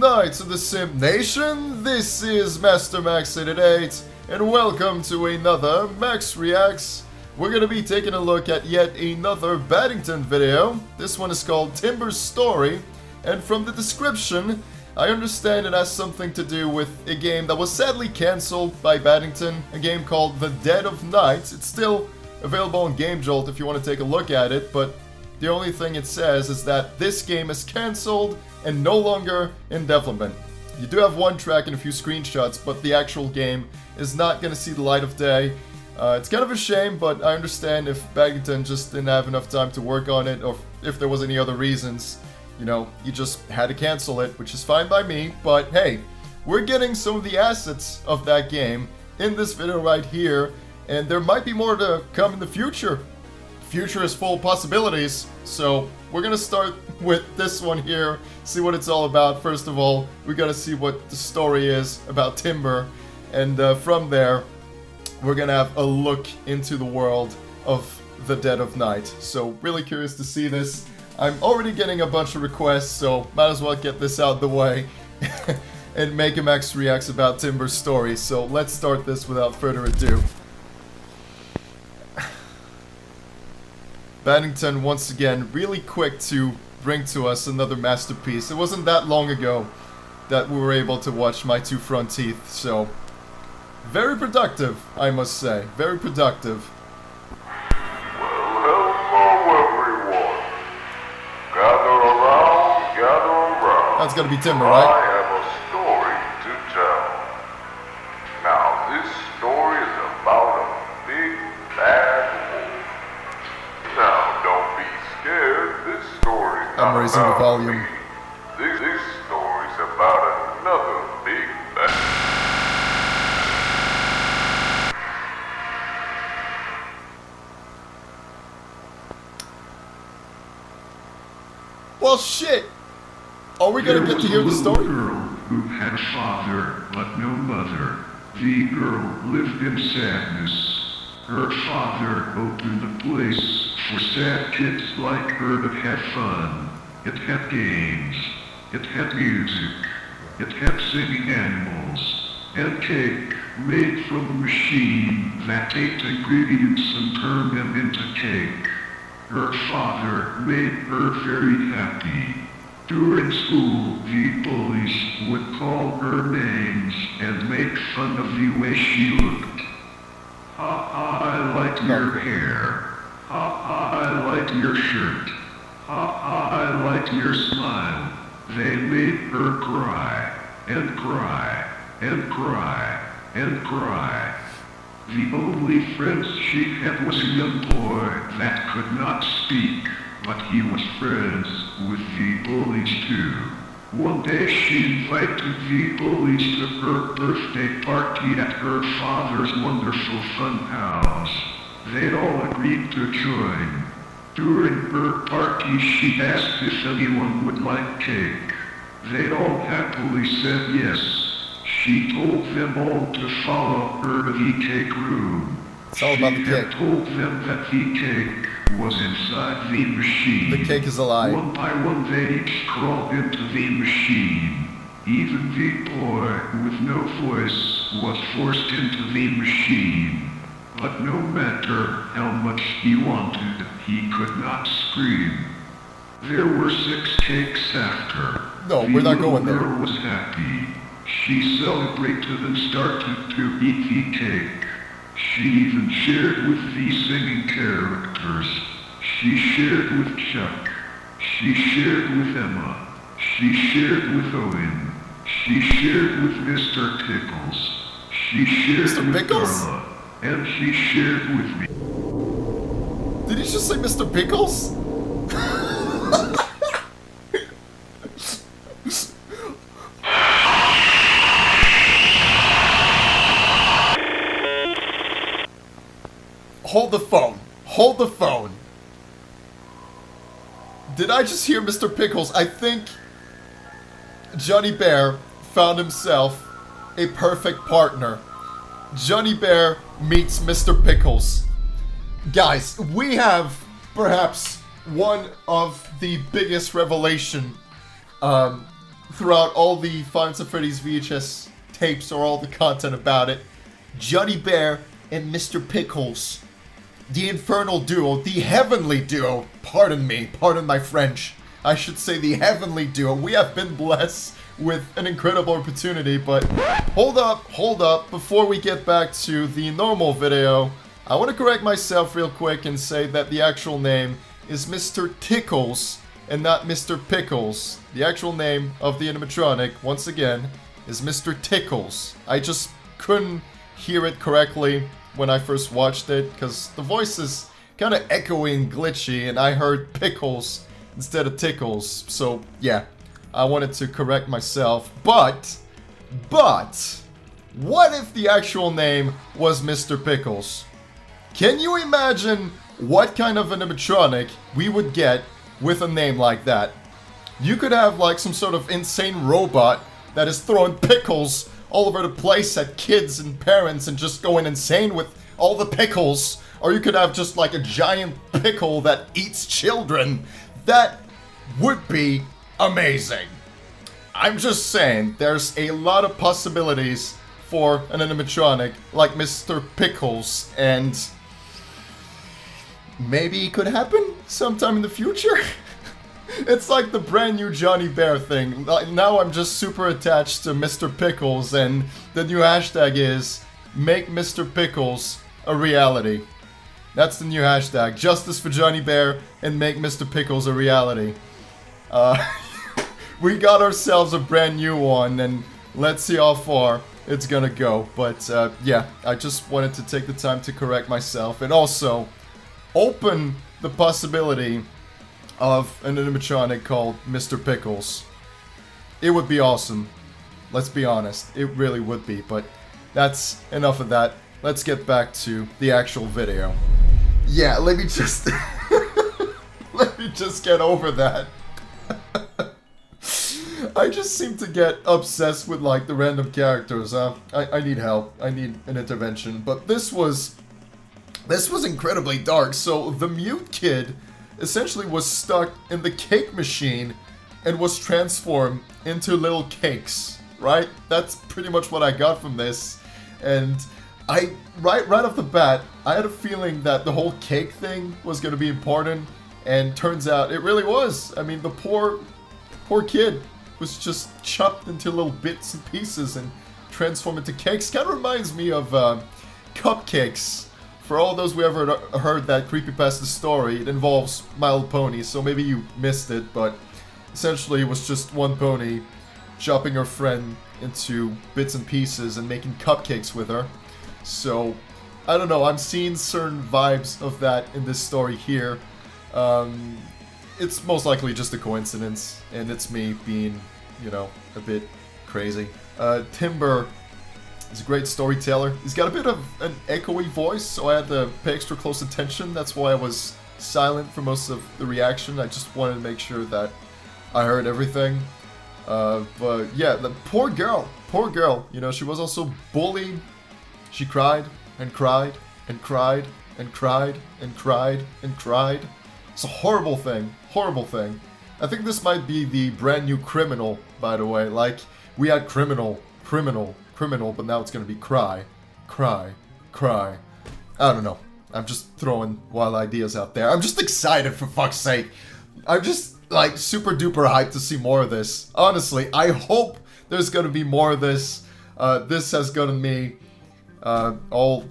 night to the Sim Nation. This is Master Max88, and welcome to another Max Reacts. We're gonna be taking a look at yet another Battington video. This one is called Timber's Story, and from the description, I understand it has something to do with a game that was sadly cancelled by Battington, a game called The Dead of Night. It's still available on Game Jolt if you want to take a look at it, but the only thing it says is that this game is cancelled and no longer in development. You do have one track and a few screenshots, but the actual game is not going to see the light of day. It's kind of a shame, but I understand if Battington just didn't have enough time to work on it, or if there was any other reasons. You know, you just had to cancel it, which is fine by me, but hey, we're getting some of the assets of that game in this video right here, and there might be more to come in the future. The future is full of possibilities, so we're gonna start with this one here, see what it's all about. First of all, we gotta see what the story is about Timber, and from there, we're gonna have a look into the world of The Dead of Night. So, really curious to see this. I'm already getting a bunch of requests, so might as well get this out of the way and make a Max Reacts about Timber's story. So let's start this without further ado. Battington once again really quick to bring to us another masterpiece. It wasn't that long ago that we were able to watch My Two Front Teeth, so very productive, I must say. Very productive. That's gotta be Timber, right? I have a story to tell. Now, this story is about a big bad wolf. Now, don't be scared. This story's not I'm raising the about volume. me. This story's about another big bad. Well, shit! Are we gonna get to hear the story? There was a little girl who had a father but no mother. The girl lived in sadness. Her father opened a place for sad kids like her to have fun. It had games. It had music. It had singing animals. And cake made from a machine that ate ingredients and turned them into cake. Her father made her very happy. During school, the bullies would call her names and make fun of the way she looked. Ha ha, I like your hair. Ha ha, I like your shirt. Ha ha, I like your smile. They made her cry, and cry, and cry, and cry. The only friends she had was a young boy that could not speak, but he was friends with the bullies too. One day she invited the bullies to her birthday party at her father's wonderful fun house. They all agreed to join. During her party she asked if anyone would like cake. They all happily said yes. She told them all to follow her to the cake room. It's all about the She cake. had told them that the cake was inside the machine. The cake is alive. One by one they each crawled into the machine. Even the boy with no voice was forced into the machine. But no matter how much he wanted, he could not scream. There were 6 cakes after. No, we're not going there. The girl was happy. She celebrated and started to eat the cake. She even shared with the singing characters. She shared with Chuck. She shared with Emma. She shared with Owen. She shared with Mr. Pickles. She shared Mr. with Pickles? Darla. And she shared with me. Did he just say Mr. Pickles? Hold the phone. Hold the phone. Did I just hear Mr. Pickles? I think Johnny Bear found himself a perfect partner. Johnny Bear meets Mr. Pickles. Guys, we have perhaps one of the biggest revelation throughout all the Five Nights at Freddy's VHS tapes or all the content about it. Johnny Bear and Mr. Pickles. The infernal duo, the heavenly duo. Pardon me, pardon my French. I should say the heavenly duo. We have been blessed with an incredible opportunity, but hold up. Before we get back to the normal video, I want to correct myself real quick and say that the actual name is Mr. Tickles and not Mr. Pickles. The actual name of the animatronic, once again, is Mr. Tickles. I just couldn't hear it correctly when I first watched it, because the voice is kind of echoey and glitchy, and I heard Pickles instead of Tickles. So, yeah, I wanted to correct myself. But, what if the actual name was Mr. Pickles? Can you imagine what kind of animatronic we would get with a name like that? You could have like some sort of insane robot that is throwing pickles all over the place at kids and parents and just going insane with all the pickles. Or you could have just like a giant pickle that eats children. That would be amazing. I'm just saying, there's a lot of possibilities for an animatronic like Mr. Pickles, and maybe it could happen sometime in the future. It's like the brand new Johnny Bear thing. Now I'm just super attached to Mr. Pickles, and the new hashtag is make Mr. Pickles a reality. That's the new hashtag. Justice for Johnny Bear and make Mr. Pickles a reality. We got ourselves a brand new one, and let's see how far it's gonna go. But yeah, I just wanted to take the time to correct myself and also open the possibility of an animatronic called Mr. Pickles. It would be awesome. Let's be honest, it really would be. But that's enough of that. Let's get back to the actual video. Yeah, let me just let me just get over that. I just seem to get obsessed with like the random characters, huh? I need help. I need an intervention. But this was incredibly dark. So the mute kid essentially was stuck in the cake machine and was transformed into little cakes, right? That's pretty much what I got from this. And right off the bat, I had a feeling that the whole cake thing was going to be important, and turns out it really was. I mean, the poor kid was just chopped into little bits and pieces and transformed into cakes. Kind of reminds me of cupcakes. For all those who ever heard that creepypasta story, it involves My Little Pony, so maybe you missed it, but essentially it was just one pony chopping her friend into bits and pieces and making cupcakes with her. So, I don't know, I'm seeing certain vibes of that in this story here. It's most likely just a coincidence, and it's me being, you know, a bit crazy. Timber is a great storyteller. He's got a bit of an echoey voice, so I had to pay extra close attention. That's why I was silent for most of the reaction. I just wanted to make sure that I heard everything. But yeah, the poor girl, you know, she was also bullied. She cried and cried and cried and cried and cried and cried. It's a horrible thing, horrible thing. I think this might be the brand new Criminal, by the way. Like, we had Criminal, but now it's gonna be Cry. I don't know. I'm just throwing wild ideas out there. I'm just excited, for fuck's sake. I'm just, like, super duper hyped to see more of this. Honestly, I hope there's gonna be more of this. This has gotten me all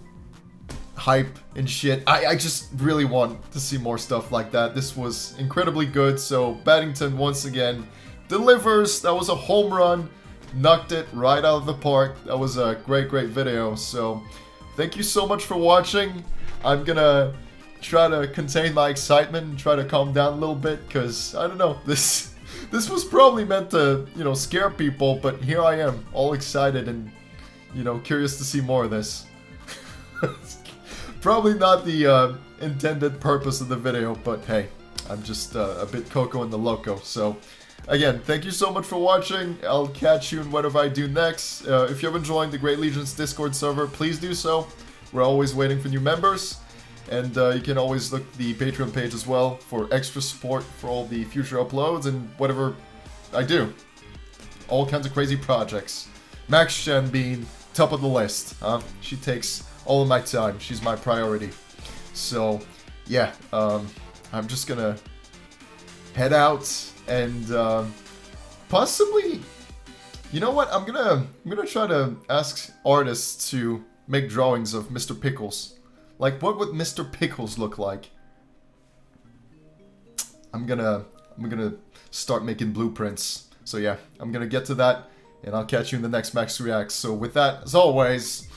hype and shit. I just really want to see more stuff like that. This was incredibly good, so Battington once again delivers. That was a home run. Knocked it right out of the park. That was a great video. So thank you so much for watching. I'm gonna try to contain my excitement and try to calm down a little bit, because I don't know, this was probably meant to, you know, scare people, but here I am, all excited and, you know, curious to see more of this. Probably not the intended purpose of the video, but hey, I'm just a bit Coco in the Loco. So again, thank you so much for watching. I'll catch you in whatever I do next. If you haven't joined the Great Legion's Discord server, please do so. We're always waiting for new members. And you can always look at the Patreon page as well for extra support for all the future uploads and whatever I do. all kinds of crazy projects. Max Shen being top of the list, huh? She takes all of my time. She's my priority. So, yeah, I'm just gonna head out and possibly, you know what? I'm gonna try to ask artists to make drawings of Mr. Pickles. Like, what would Mr. Pickles look like? I'm gonna start making blueprints. So yeah, I'm gonna get to that, and I'll catch you in the next Max Reacts. So with that, as always,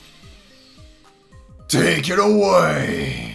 take it away!